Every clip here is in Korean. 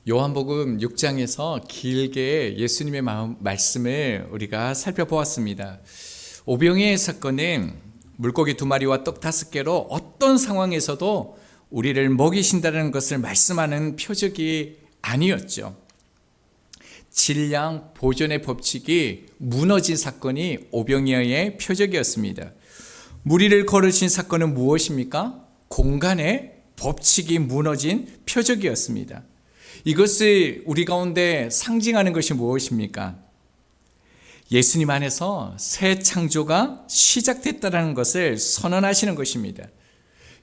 요한복음 6장에서 길게 예수님의 말씀을 우리가 살펴보았습니다. 오병이의 사건은 물고기 2마리와 떡 5개로 어떤 상황에서도 우리를 먹이신다는 것을 말씀하는 표적이 아니었죠. 질량 보존의 법칙이 무너진 사건이 오병이어의 표적이었습니다. 무리를 거르신 사건은 무엇입니까? 공간의 법칙이 무너진 표적이었습니다. 이것을 우리 가운데 상징하는 것이 무엇입니까? 예수님 안에서 새 창조가 시작됐다는 것을 선언하시는 것입니다.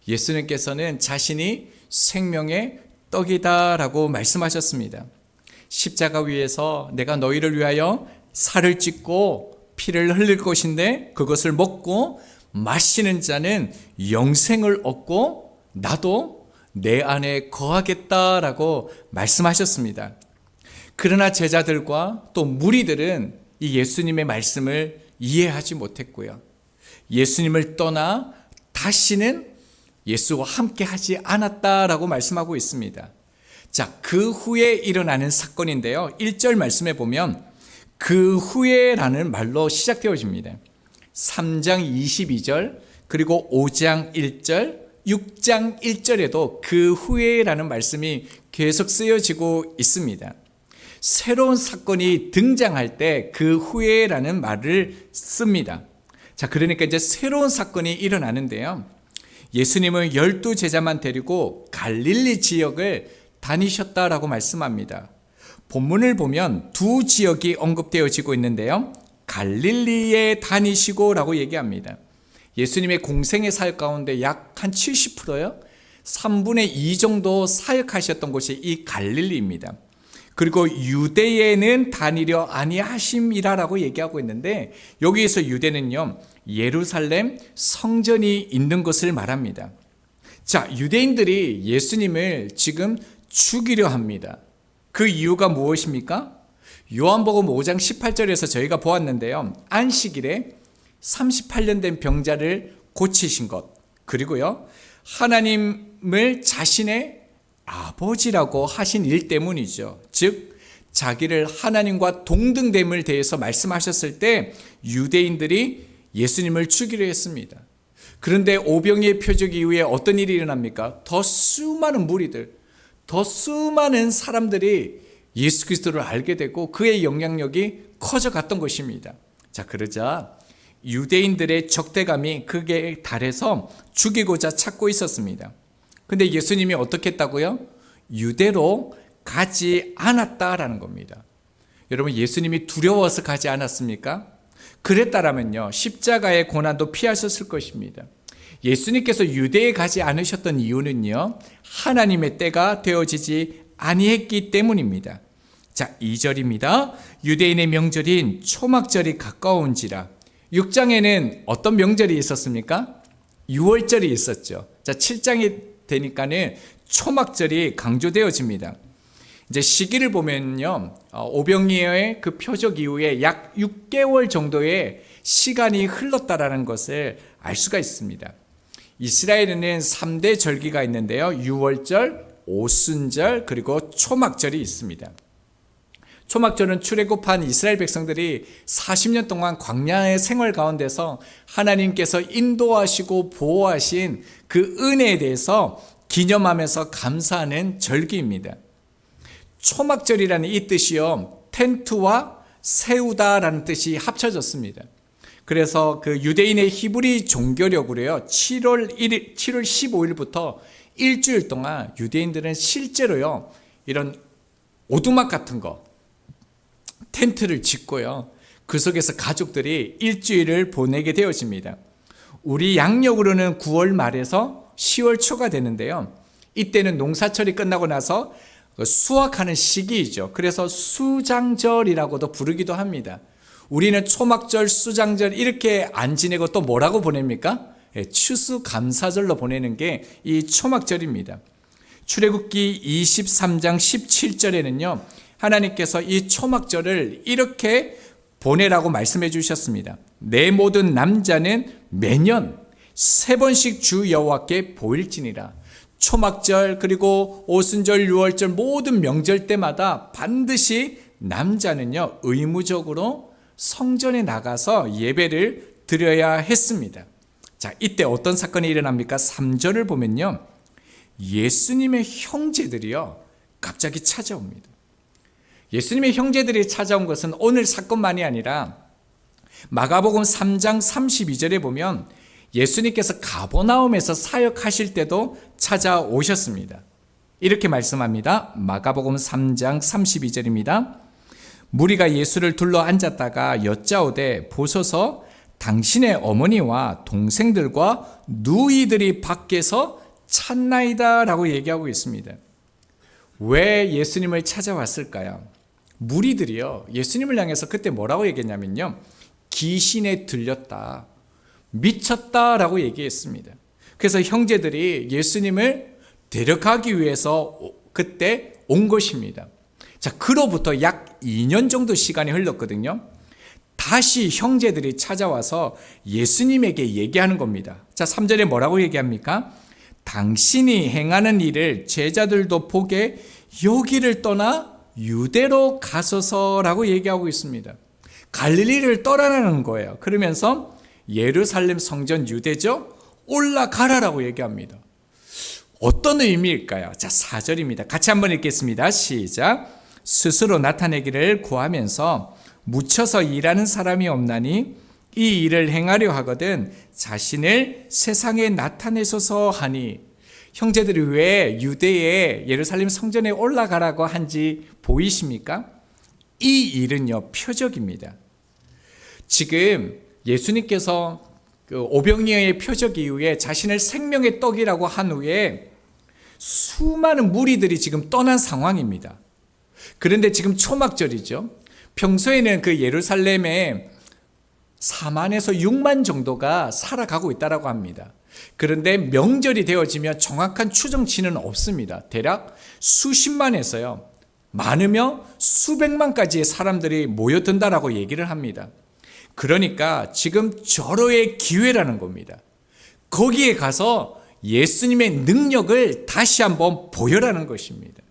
예수님께서는 자신이 생명의 떡이다라고 말씀하셨습니다. 십자가 위에서 내가 너희를 위하여 살을 찢고 피를 흘릴 것인데 그것을 먹고 마시는 자는 영생을 얻고 나도 내 안에 거하겠다라고 말씀하셨습니다. 그러나 제자들과 또 무리들은 이 예수님의 말씀을 이해하지 못했고요. 예수님을 떠나 다시는 예수와 함께 하지 않았다라고 말씀하고 있습니다. 자, 그 후에 일어나는 사건인데요. 1절 말씀에 보면 그 후에라는 말로 시작되어집니다. 3장 22절 그리고 5장 1절 6장 1절에도 그 후에라는 말씀이 계속 쓰여지고 있습니다. 새로운 사건이 등장할 때 그 후에라는 말을 씁니다. 자, 그러니까 이제 새로운 사건이 일어나는데요. 예수님은 12제자만 데리고 갈릴리 지역을 다니셨다라고 말씀합니다. 본문을 보면 두 지역이 언급되어지고 있는데요. 갈릴리에 다니시고라고 얘기합니다. 예수님의 공생의 사역 가운데 약 한 70%요? 3분의 2 정도 사역하셨던 곳이 이 갈릴리입니다. 그리고 유대에는 다니려 아니하심이라고 얘기하고 있는데 여기에서 유대는요, 예루살렘 성전이 있는 것을 말합니다. 자, 유대인들이 예수님을 지금 죽이려 합니다. 그 이유가 무엇입니까? 요한복음 5장 18절에서 저희가 보았는데요. 안식일에 38년 된 병자를 고치신 것, 그리고요, 하나님을 자신의 아버지라고 하신 일 때문이죠. 즉 자기를 하나님과 동등됨을 대해서 말씀하셨을 때 유대인들이 예수님을 죽이려 했습니다. 그런데 오병이의 표적 이후에 어떤 일이 일어납니까? 더 수많은 무리들, 더 수많은 사람들이 예수 그리스도를 알게 되고 그의 영향력이 커져갔던 것입니다. 자, 그러자 유대인들의 적대감이 극에 달해서 죽이고자 찾고 있었습니다. 근데 예수님이 어떻게 했다고요? 유대로 가지 않았다라는 겁니다. 여러분, 예수님이 두려워서 가지 않았습니까? 그랬다라면요, 십자가의 고난도 피하셨을 것입니다. 예수님께서 유대에 가지 않으셨던 이유는요, 하나님의 때가 되어지지 아니했기 때문입니다. 자, 2절입니다. 유대인의 명절인 초막절이 가까운지라. 6장에는 어떤 명절이 있었습니까? 유월절이 있었죠. 자, 7장이 되니까는 초막절이 강조되어집니다. 이제 시기를 보면요, 오병이어의 그 표적 이후에 약 6개월 정도의 시간이 흘렀다라는 것을 알 수가 있습니다. 이스라엘에는 3대 절기가 있는데요. 유월절, 오순절, 그리고 초막절이 있습니다. 초막절은 출애굽한 이스라엘 백성들이 40년 동안 광야의 생활 가운데서 하나님께서 인도하시고 보호하신 그 은혜에 대해서 기념하면서 감사하는 절기입니다. 초막절이라는 이 뜻이요, 텐트와 세우다라는 뜻이 합쳐졌습니다. 그래서 그 유대인의 히브리 종교력으로요, 7월 15일부터 일주일 동안 유대인들은 실제로요, 이런 오두막 같은 거, 텐트를 짓고요, 그 속에서 가족들이 일주일을 보내게 되어집니다. 우리 양력으로는 9월 말에서 10월 초가 되는데요. 이때는 농사철이 끝나고 나서 수확하는 시기이죠. 그래서 수장절이라고도 부르기도 합니다. 우리는 초막절, 수장절 이렇게 안 지내고 또 뭐라고 보냅니까? 추수감사절로 보내는 게 이 초막절입니다. 출애굽기 23장 17절에는요, 하나님께서 이 초막절을 이렇게 보내라고 말씀해 주셨습니다. 내 모든 남자는 매년 3번씩 주 여호와께 보일지니라. 초막절 그리고 오순절, 유월절 모든 명절 때마다 반드시 남자는요 의무적으로 성전에 나가서 예배를 드려야 했습니다. 자, 이때 어떤 사건이 일어납니까? 3절을 보면요, 예수님의 형제들이요 갑자기 찾아옵니다. 예수님의 형제들이 찾아온 것은 오늘 사건만이 아니라 마가복음 3장 32절에 보면 예수님께서 가버나움에서 사역하실 때도 찾아오셨습니다. 이렇게 말씀합니다. 마가복음 3장 32절입니다. 무리가 예수를 둘러 앉았다가 여짜오되 보소서 당신의 어머니와 동생들과 누이들이 밖에서 찾나이다 라고 얘기하고 있습니다. 왜 예수님을 찾아왔을까요? 무리들이요 예수님을 향해서 그때 뭐라고 얘기했냐면요, 귀신에 들렸다, 미쳤다라고 얘기했습니다. 그래서 형제들이 예수님을 데려가기 위해서 그때 온 것입니다. 자, 그로부터 약 2년 정도 시간이 흘렀거든요. 다시 형제들이 찾아와서 예수님에게 얘기하는 겁니다. 자, 3절에 뭐라고 얘기합니까? 당신이 행하는 일을 제자들도 보게 여기를 떠나 유대로 가소서라고 얘기하고 있습니다. 갈릴리를 떠나라는 거예요. 그러면서 예루살렘 성전 유대죠? 올라가라라고 얘기합니다. 어떤 의미일까요? 자, 4절입니다. 같이 한번 읽겠습니다. 시작. 스스로 나타내기를 구하면서 묻혀서 일하는 사람이 없나니 이 일을 행하려 하거든 자신을 세상에 나타내소서 하니. 형제들이 왜 유대의 예루살렘 성전에 올라가라고 한지 보이십니까? 이 일은요 표적입니다. 지금 예수님께서 그 오병이어의 표적 이후에 자신을 생명의 떡이라고 한 후에 수많은 무리들이 지금 떠난 상황입니다. 그런데 지금 초막절이죠. 평소에는 그 예루살렘에 4만에서 6만 정도가 살아가고 있다고 합니다. 그런데 명절이 되어지면 정확한 추정치는 없습니다. 대략 수십만에서요 많으면 수백만까지의 사람들이 모여든다라고 얘기를 합니다. 그러니까 지금 절호의 기회라는 겁니다. 거기에 가서 예수님의 능력을 다시 한번 보여라는 것입니다.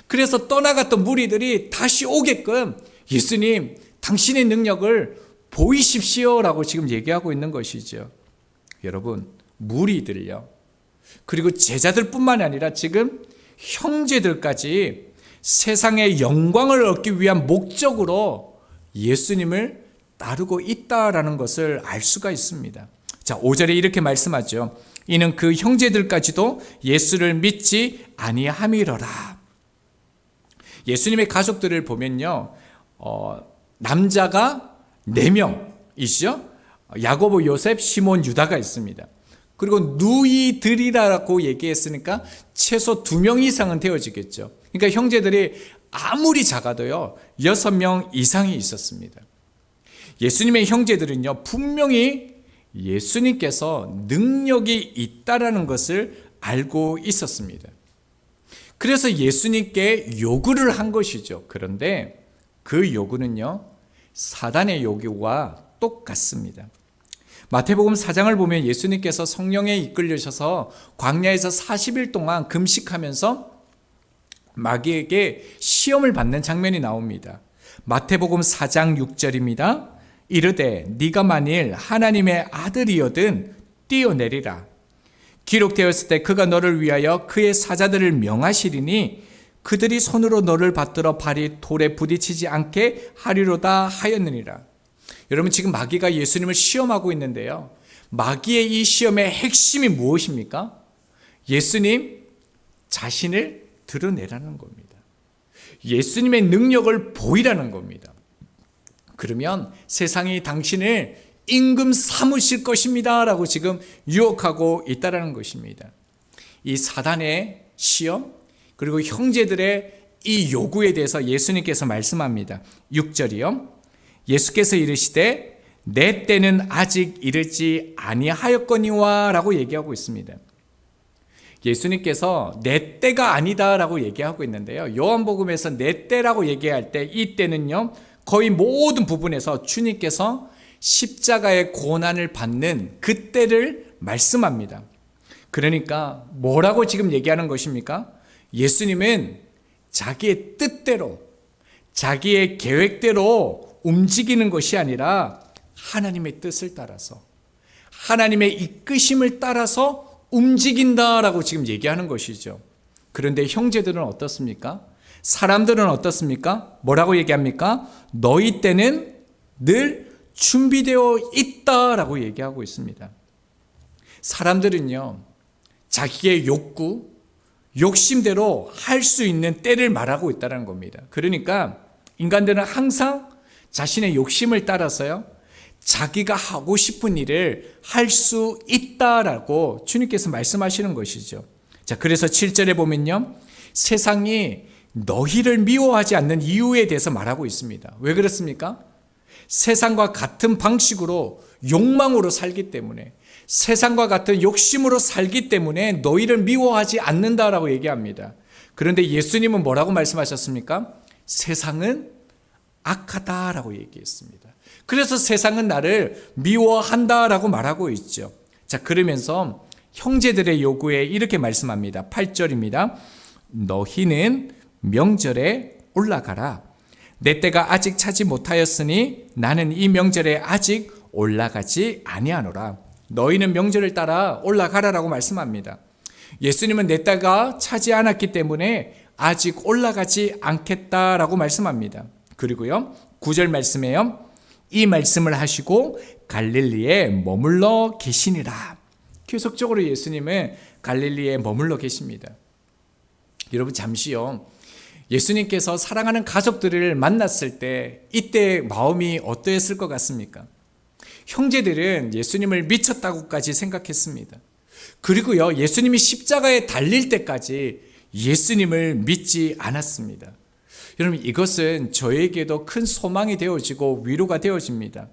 그래서 떠나갔던 무리들이 다시 오게끔 예수님 당신의 능력을 보이십시오라고 지금 얘기하고 있는 것이죠. 여러분, 무리들요 그리고 제자들뿐만 아니라 지금 형제들까지 세상의 영광을 얻기 위한 목적으로 예수님을 따르고 있다라는 것을 알 수가 있습니다. 자, 5절에 이렇게 말씀하죠. 이는 그 형제들까지도 예수를 믿지 아니함이러라. 예수님의 가족들을 보면요 남자가 4명이시죠. 야고보, 요셉, 시몬, 유다가 있습니다. 그리고 누이들이라고 얘기했으니까 최소 2명 이상은 되어지겠죠. 그러니까 형제들이 아무리 작아도요 6명 이상이 있었습니다. 예수님의 형제들은요 분명히 예수님께서 능력이 있다라는 것을 알고 있었습니다. 그래서 예수님께 요구를 한 것이죠. 그런데 그 요구는요 사단의 요구와 똑같습니다. 마태복음 4장을 보면 예수님께서 성령에 이끌리셔서 광야에서 40일 동안 금식하면서 마귀에게 시험을 받는 장면이 나옵니다. 마태복음 4장 6절입니다. 이르되 네가 만일 하나님의 아들이거든 뛰어내리라. 기록되었을 때 그가 너를 위하여 그의 사자들을 명하시리니 그들이 손으로 너를 받들어 발이 돌에 부딪히지 않게 하리로다 하였느니라. 여러분, 지금 마귀가 예수님을 시험하고 있는데요 마귀의 이 시험의 핵심이 무엇입니까? 예수님 자신을 드러내라는 겁니다. 예수님의 능력을 보이라는 겁니다. 그러면 세상이 당신을 임금 삼으실 것입니다 라고 지금 유혹하고 있다는 것입니다. 이 사단의 시험 그리고 형제들의 이 요구에 대해서 예수님께서 말씀합니다. 6절이요. 예수께서 이르시되 내 때는 아직 이르지 아니하였거니와 라고 얘기하고 있습니다. 예수님께서 내 때가 아니다 라고 얘기하고 있는데요 요한복음에서 내 때라고 얘기할 때 이 때는요 거의 모든 부분에서 주님께서 십자가의 고난을 받는 그때를 말씀합니다. 그러니까 뭐라고 지금 얘기하는 것입니까? 예수님은 자기의 뜻대로, 자기의 계획대로 움직이는 것이 아니라 하나님의 뜻을 따라서, 하나님의 이끄심을 따라서 움직인다라고 지금 얘기하는 것이죠. 그런데 형제들은 어떻습니까? 사람들은 어떻습니까? 뭐라고 얘기합니까? 너희 때는 늘 준비되어 있다라고 얘기하고 있습니다. 사람들은요, 자기의 욕구, 욕심대로 할 수 있는 때를 말하고 있다는 겁니다. 그러니까 인간들은 항상 자신의 욕심을 따라서요, 자기가 하고 싶은 일을 할 수 있다라고 주님께서 말씀하시는 것이죠. 자, 그래서 7절에 보면요, 세상이 너희를 미워하지 않는 이유에 대해서 말하고 있습니다. 왜 그렇습니까? 세상과 같은 방식으로 욕망으로 살기 때문에, 세상과 같은 욕심으로 살기 때문에 너희를 미워하지 않는다라고 얘기합니다. 그런데 예수님은 뭐라고 말씀하셨습니까? 세상은 악하다라고 얘기했습니다. 그래서 세상은 나를 미워한다라고 말하고 있죠. 자, 그러면서 형제들의 요구에 이렇게 말씀합니다. 8절입니다. 너희는 명절에 올라가라. 내 때가 아직 차지 못하였으니 나는 이 명절에 아직 올라가지 아니하노라. 너희는 명절을 따라 올라가라라고 말씀합니다. 예수님은 내 때가 차지 않았기 때문에 아직 올라가지 않겠다라고 말씀합니다. 그리고요, 9절 말씀에요, 이 말씀을 하시고 갈릴리에 머물러 계시니라. 계속적으로 예수님은 갈릴리에 머물러 계십니다. 여러분, 잠시요, 예수님께서 사랑하는 가족들을 만났을 때 이때 마음이 어떠했을 것 같습니까? 형제들은 예수님을 미쳤다고까지 생각했습니다. 그리고요, 예수님이 십자가에 달릴 때까지 예수님을 믿지 않았습니다. 여러분, 이것은 저에게도 큰 소망이 되어지고 위로가 되어집니다.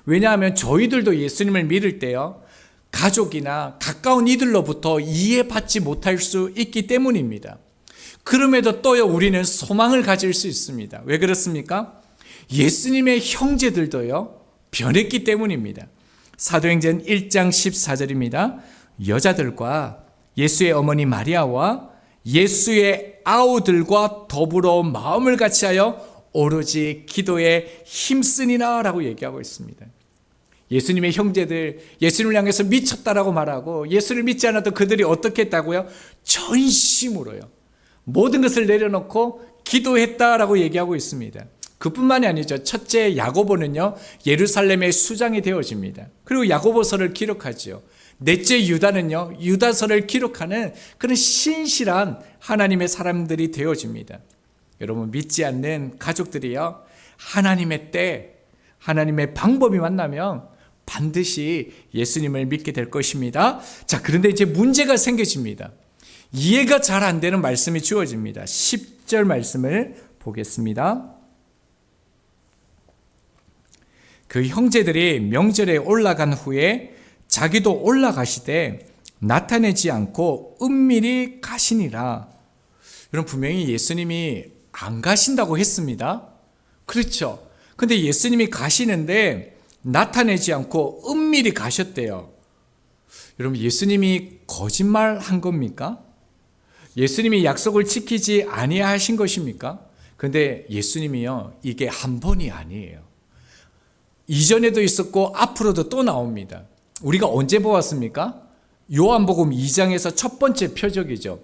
왜냐하면 저희들도 예수님을 믿을 때요, 가족이나 가까운 이들로부터 이해받지 못할 수 있기 때문입니다. 그럼에도 또요, 우리는 소망을 가질 수 있습니다. 왜 그렇습니까? 예수님의 형제들도요, 변했기 때문입니다. 사도행전 1장 14절입니다. 여자들과 예수의 어머니 마리아와 예수의 아우들과 더불어 마음을 같이하여 오로지 기도에 힘쓰니라 라고 얘기하고 있습니다. 예수님의 형제들, 예수님을 향해서 미쳤다라고 말하고, 예수를 믿지 않아도 그들이 어떻게 했다고요? 전심으로요, 모든 것을 내려놓고 기도했다라고 얘기하고 있습니다. 그뿐만이 아니죠. 첫째 야고보는요, 예루살렘의 수장이 되어집니다. 그리고 야고보서를 기록하죠. 넷째 유다는요, 유다서를 기록하는 그런 신실한 하나님의 사람들이 되어집니다. 여러분, 믿지 않는 가족들이요, 하나님의 때, 하나님의 방법이 만나면 반드시 예수님을 믿게 될 것입니다. 자, 그런데 이제 문제가 생겨집니다. 이해가 잘 안 되는 말씀이 주어집니다. 10절 말씀을 보겠습니다. 그 형제들이 명절에 올라간 후에 자기도 올라가시되 나타내지 않고 은밀히 가시니라. 여러분, 분명히 예수님이 안 가신다고 했습니다. 그렇죠. 근데 예수님이 가시는데 나타내지 않고 은밀히 가셨대요. 여러분, 예수님이 거짓말한 겁니까? 예수님이 약속을 지키지 아니하신 것입니까? 근데 예수님이요, 이게 한 번이 아니에요. 이전에도 있었고 앞으로도 또 나옵니다. 우리가 언제 보았습니까? 요한복음 2장에서 첫 번째 표적이죠.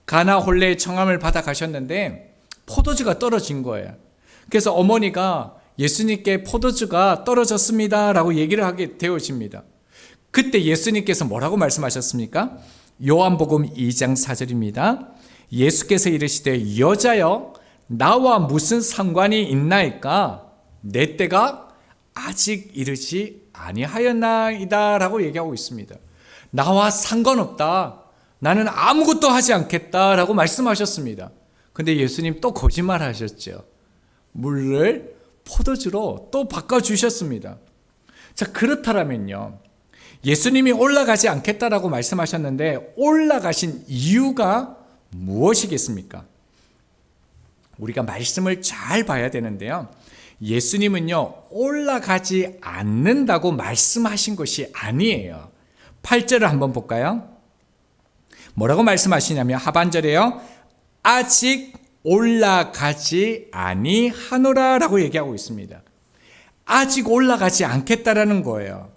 가나 혼례의 청함을 받아 가셨는데 포도주가 떨어진 거예요. 그래서 어머니가 예수님께 포도주가 떨어졌습니다 라고 얘기를 하게 되어집니다. 그때 예수님께서 뭐라고 말씀하셨습니까? 요한복음 2장 4절입니다. 예수께서 이르시되 여자여, 나와 무슨 상관이 있나이까? 내 때가 아직 이르지 아니하였나이다 라고 얘기하고 있습니다. 나와 상관없다, 나는 아무것도 하지 않겠다 라고 말씀하셨습니다. 근데 예수님 또 거짓말 하셨죠. 물을 포도주로 또 바꿔주셨습니다. 자, 그렇다면요, 예수님이 올라가지 않겠다라고 말씀하셨는데 올라가신 이유가 무엇이겠습니까? 우리가 말씀을 잘 봐야 되는데요, 예수님은요, 올라가지 않는다고 말씀하신 것이 아니에요. 8절을 한번 볼까요? 뭐라고 말씀하시냐면 하반절에요. 아직 올라가지 아니하노라 라고 얘기하고 있습니다. 아직 올라가지 않겠다라는 거예요.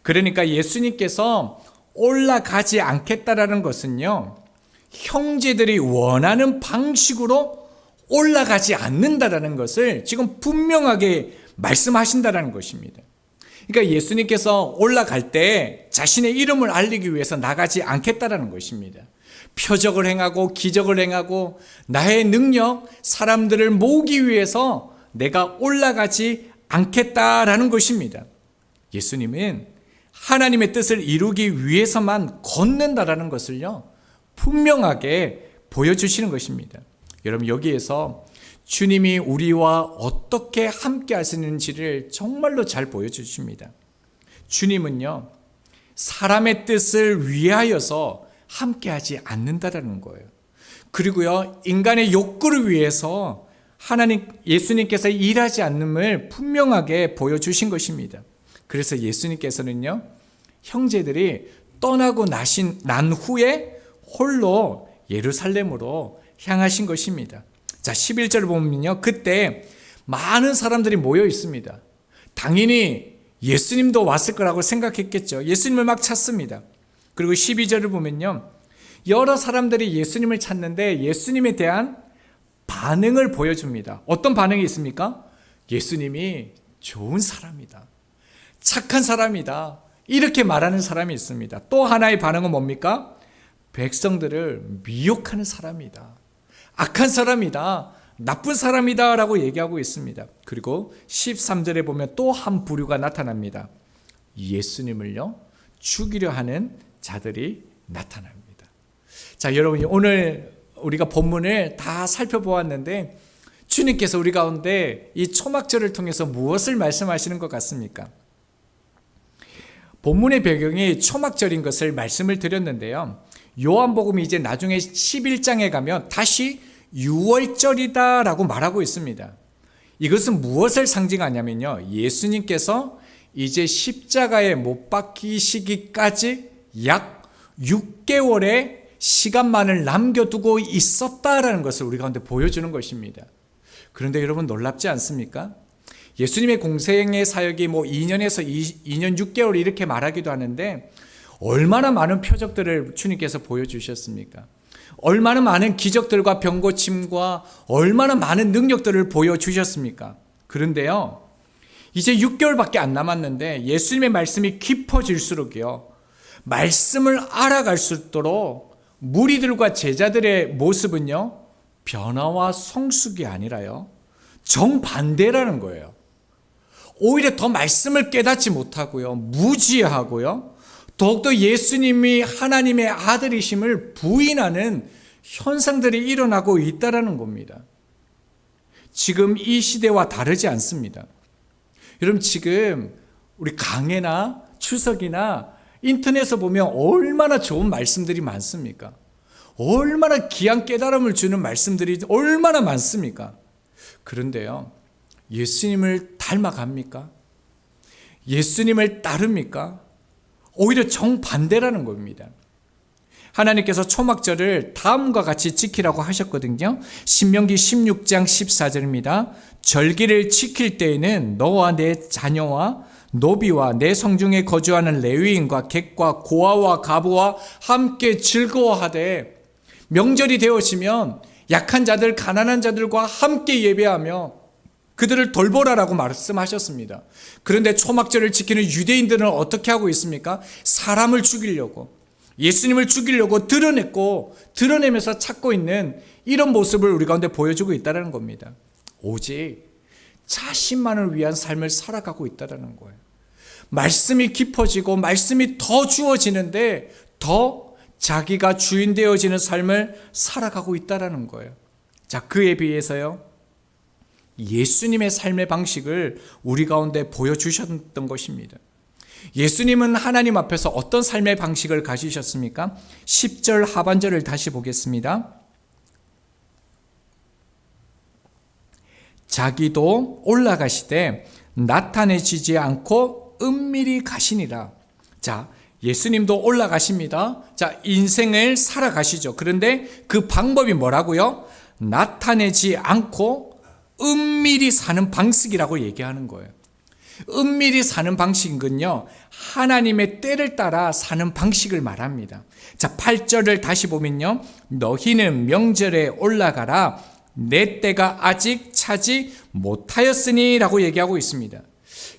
그러니까 예수님께서 올라가지 않겠다라는 것은요, 형제들이 원하는 방식으로 올라가지 않는다라는 것을 지금 분명하게 말씀하신다라는 것입니다. 그러니까 예수님께서 올라갈 때 자신의 이름을 알리기 위해서 나가지 않겠다라는 것입니다. 표적을 행하고 기적을 행하고 나의 능력, 사람들을 모으기 위해서 내가 올라가지 않겠다라는 것입니다. 예수님은 하나님의 뜻을 이루기 위해서만 걷는다라는 것을요, 분명하게 보여주시는 것입니다. 여러분, 여기에서 주님이 우리와 어떻게 함께 하시는지를 정말로 잘 보여주십니다. 주님은요, 사람의 뜻을 위하여서 함께 하지 않는다라는 거예요. 그리고요, 인간의 욕구를 위해서 예수님께서 일하지 않음을 분명하게 보여주신 것입니다. 그래서 예수님께서는요, 형제들이 떠나고 난 후에 홀로 예루살렘으로 향하신 것입니다. 자, 11절을 보면요, 그때 많은 사람들이 모여 있습니다. 당연히 예수님도 왔을 거라고 생각했겠죠. 예수님을 막 찾습니다. 그리고 12절을 보면요, 여러 사람들이 예수님을 찾는데 예수님에 대한 반응을 보여줍니다. 어떤 반응이 있습니까? 예수님이 좋은 사람이다, 착한 사람이다, 이렇게 말하는 사람이 있습니다. 또 하나의 반응은 뭡니까? 백성들을 미혹하는 사람이다, 악한 사람이다, 나쁜 사람이다 라고 얘기하고 있습니다. 그리고 13절에 보면 또 한 부류가 나타납니다. 예수님을요, 죽이려 하는 자들이 나타납니다. 자, 여러분, 오늘 우리가 본문을 다 살펴보았는데 주님께서 우리 가운데 이 초막절을 통해서 무엇을 말씀하시는 것 같습니까? 본문의 배경이 초막절인 것을 말씀을 드렸는데요, 요한복음이 이제 나중에 11장에 가면 다시 6월절이다 라고 말하고 있습니다. 이것은 무엇을 상징하냐면요, 예수님께서 이제 십자가에 못 박히시기까지 약 6개월의 시간만을 남겨두고 있었다라는 것을 우리 가운데 보여주는 것입니다. 그런데 여러분, 놀랍지 않습니까? 예수님의 공생의 사역이 2년에서 2년 6개월 이렇게 말하기도 하는데 얼마나 많은 표적들을 주님께서 보여주셨습니까? 얼마나 많은 기적들과 병고침과 얼마나 많은 능력들을 보여주셨습니까? 그런데요, 이제 6개월밖에 안 남았는데 예수님의 말씀이 깊어질수록요, 말씀을 알아갈수록 무리들과 제자들의 모습은요, 변화와 성숙이 아니라요, 정반대라는 거예요. 오히려 더 말씀을 깨닫지 못하고요, 무지하고요, 더욱더 예수님이 하나님의 아들이심을 부인하는 현상들이 일어나고 있다는 겁니다. 지금 이 시대와 다르지 않습니다. 여러분, 지금 우리 강해나 추석이나 인터넷에 보면 얼마나 좋은 말씀들이 많습니까? 얼마나 귀한 깨달음을 주는 말씀들이 얼마나 많습니까? 그런데요, 예수님을 닮아갑니까? 예수님을 따릅니까? 오히려 정반대라는 겁니다. 하나님께서 초막절을 다음과 같이 지키라고 하셨거든요. 신명기 16장 14절입니다. 절기를 지킬 때에는 너와 내 자녀와 노비와 내 성중에 거주하는 레위인과 객과 고아와 가부와 함께 즐거워하되, 명절이 되어지면 약한 자들, 가난한 자들과 함께 예배하며 그들을 돌보라라고 말씀하셨습니다. 그런데 초막절을 지키는 유대인들은 어떻게 하고 있습니까? 사람을 죽이려고, 예수님을 죽이려고 드러내면서 찾고 있는 이런 모습을 우리 가운데 보여주고 있다는 겁니다. 오직 자신만을 위한 삶을 살아가고 있다는 거예요. 말씀이 깊어지고 말씀이 더 주어지는데 더 자기가 주인 되어지는 삶을 살아가고 있다는 거예요. 자, 그에 비해서요, 예수님의 삶의 방식을 우리 가운데 보여주셨던 것입니다. 예수님은 하나님 앞에서 어떤 삶의 방식을 가지셨습니까? 10절 하반절을 다시 보겠습니다. 자기도 올라가시되 나타내지지 않고 은밀히 가시니라. 자, 예수님도 올라가십니다. 자, 인생을 살아가시죠. 그런데 그 방법이 뭐라고요? 나타내지 않고 은밀히 사는 방식이라고 얘기하는 거예요. 은밀히 사는 방식은요, 하나님의 때를 따라 사는 방식을 말합니다. 자, 8절을 다시 보면요, 너희는 명절에 올라가라, 내 때가 아직 차지 못하였으니 라고 얘기하고 있습니다.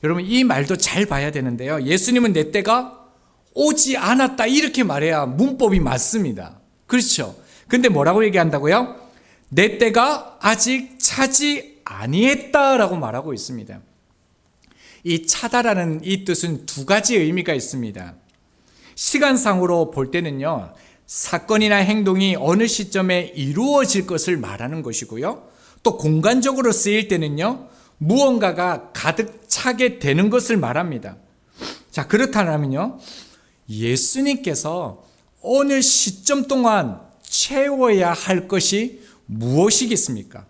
여러분, 이 말도 잘 봐야 되는데요, 예수님은 내 때가 오지 않았다 이렇게 말해야 문법이 맞습니다. 그렇죠? 근데 뭐라고 얘기한다고요? 내 때가 아직 차지 아니했다라고 말하고 있습니다. 이 차다라는 이 뜻은 두 가지 의미가 있습니다. 시간상으로 볼 때는요, 사건이나 행동이 어느 시점에 이루어질 것을 말하는 것이고요, 또 공간적으로 쓰일 때는요, 무언가가 가득 차게 되는 것을 말합니다. 자, 그렇다면요, 예수님께서 어느 시점 동안 채워야 할 것이 무엇이겠습니까?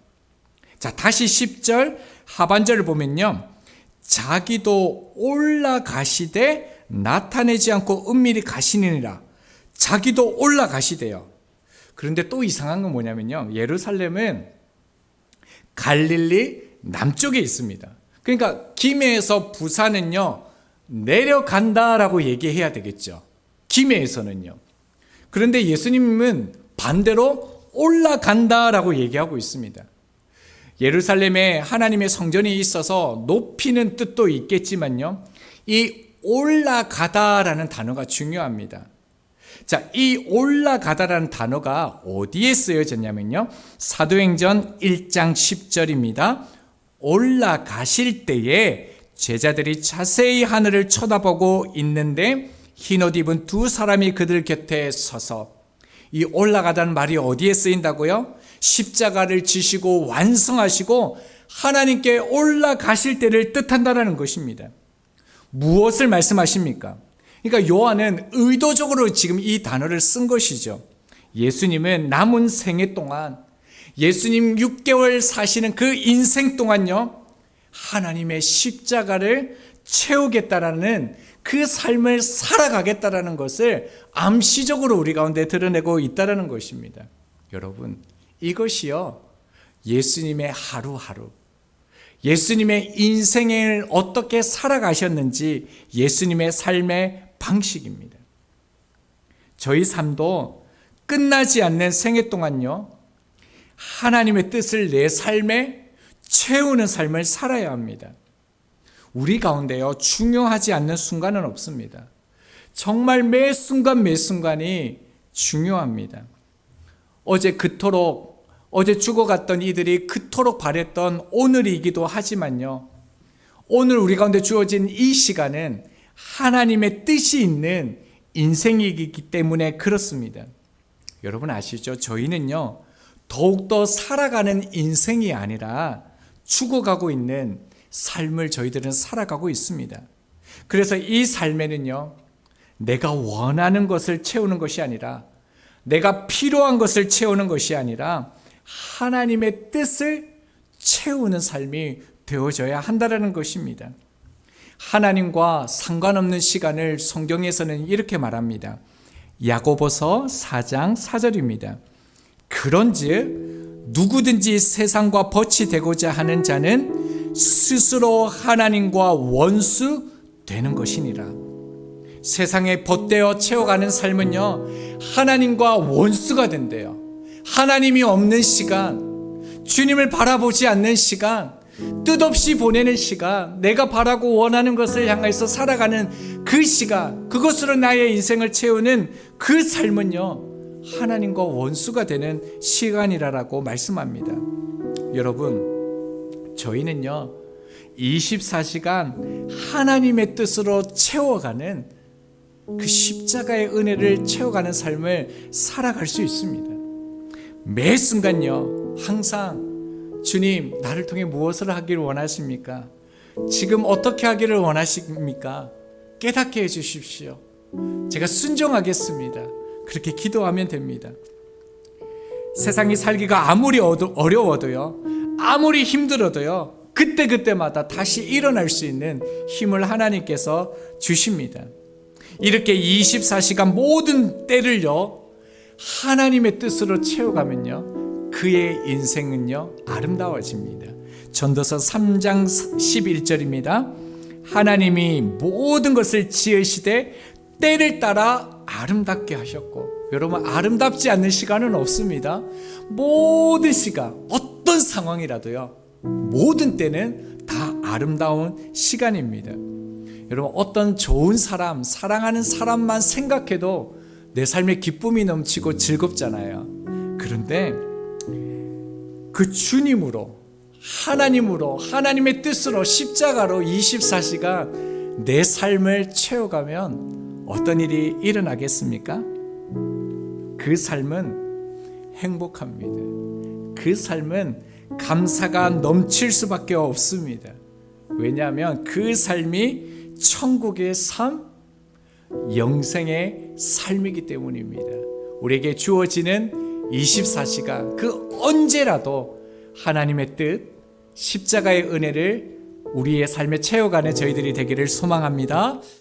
자, 다시 10절 하반절을 보면요, 자기도 올라가시되 나타내지 않고 은밀히 가시느니라. 자기도 올라가시대요. 그런데 또 이상한 건 뭐냐면요, 예루살렘은 갈릴리 남쪽에 있습니다. 그러니까 김해에서 부산은요, 내려간다라고 얘기해야 되겠죠. 김해에서는요. 그런데 예수님은 반대로 올라간다라고 얘기하고 있습니다. 예루살렘에 하나님의 성전이 있어서 높이는 뜻도 있겠지만요, 이 올라가다라는 단어가 중요합니다. 자, 이 올라가다라는 단어가 어디에 쓰여졌냐면요, 사도행전 1장 10절입니다. 올라가실 때에 제자들이 자세히 하늘을 쳐다보고 있는데 흰옷 입은 두 사람이 그들 곁에 서서, 이 올라가다는 말이 어디에 쓰인다고요? 십자가를 지시고 완성하시고 하나님께 올라가실 때를 뜻한다는 것입니다. 무엇을 말씀하십니까? 그러니까 요한은 의도적으로 지금 이 단어를 쓴 것이죠. 예수님은 남은 생애 동안, 예수님 6개월 사시는 그 인생 동안요, 하나님의 십자가를 채우겠다라는 그 삶을 살아가겠다라는 것을 암시적으로 우리 가운데 드러내고 있다는 것입니다. 여러분, 이것이요, 예수님의 하루하루, 예수님의 인생을 어떻게 살아가셨는지 예수님의 삶의 방식입니다. 저희 삶도 끝나지 않는 생애 동안요, 하나님의 뜻을 내 삶에 채우는 삶을 살아야 합니다. 우리 가운데요, 중요하지 않는 순간은 없습니다. 정말 매 순간 매 순간이 중요합니다. 어제 죽어갔던 이들이 그토록 바랬던 오늘이기도 하지만요, 오늘 우리 가운데 주어진 이 시간은 하나님의 뜻이 있는 인생이기 때문에 그렇습니다. 여러분 아시죠? 저희는요, 더욱더 살아가는 인생이 아니라 죽어가고 있는 삶을 저희들은 살아가고 있습니다. 그래서 이 삶에는요, 내가 원하는 것을 채우는 것이 아니라, 내가 필요한 것을 채우는 것이 아니라 하나님의 뜻을 채우는 삶이 되어져야 한다는 것입니다. 하나님과 상관없는 시간을 성경에서는 이렇게 말합니다. 야고보서 4장 4절입니다. 그런즉 누구든지 세상과 벗이 되고자 하는 자는 스스로 하나님과 원수 되는 것이니라. 세상에 벗되어 채워가는 삶은요, 하나님과 원수가 된대요. 하나님이 없는 시간, 주님을 바라보지 않는 시간, 뜻없이 보내는 시간, 내가 바라고 원하는 것을 향해서 살아가는 그 시간, 그것으로 나의 인생을 채우는 그 삶은요, 하나님과 원수가 되는 시간이라고 말씀합니다. 여러분, 저희는요, 24시간 하나님의 뜻으로 채워가는 그 십자가의 은혜를 채워가는 삶을 살아갈 수 있습니다. 매 순간요, 항상 주님, 나를 통해 무엇을 하기를 원하십니까? 지금 어떻게 하기를 원하십니까? 깨닫게 해주십시오. 제가 순종하겠습니다. 그렇게 기도하면 됩니다. 세상이 살기가 아무리 어려워도요, 아무리 힘들어도요, 그때그때마다 다시 일어날 수 있는 힘을 하나님께서 주십니다. 이렇게 24시간 모든 때를요 하나님의 뜻으로 채워가면요 그의 인생은요 아름다워집니다. 전도서 3장 11절입니다. 하나님이 모든 것을 지으시되 때를 따라 아름답게 하셨고, 여러분 아름답지 않는 시간은 없습니다. 모든 시간 어떤 상황이라도요 모든 때는 다 아름다운 시간입니다. 여러분 어떤 좋은 사람, 사랑하는 사람만 생각해도 내 삶에 기쁨이 넘치고 즐겁잖아요. 그런데 그 주님으로, 하나님으로, 하나님의 뜻으로 십자가로 24시간 내 삶을 채워가면 어떤 일이 일어나겠습니까? 그 삶은 행복합니다. 그 삶은 감사가 넘칠 수밖에 없습니다. 왜냐하면 그 삶이 천국의 삶, 영생의 삶이기 때문입니다. 우리에게 주어지는 24시간 그 언제라도 하나님의 뜻, 십자가의 은혜를 우리의 삶에 채워가는 저희들이 되기를 소망합니다.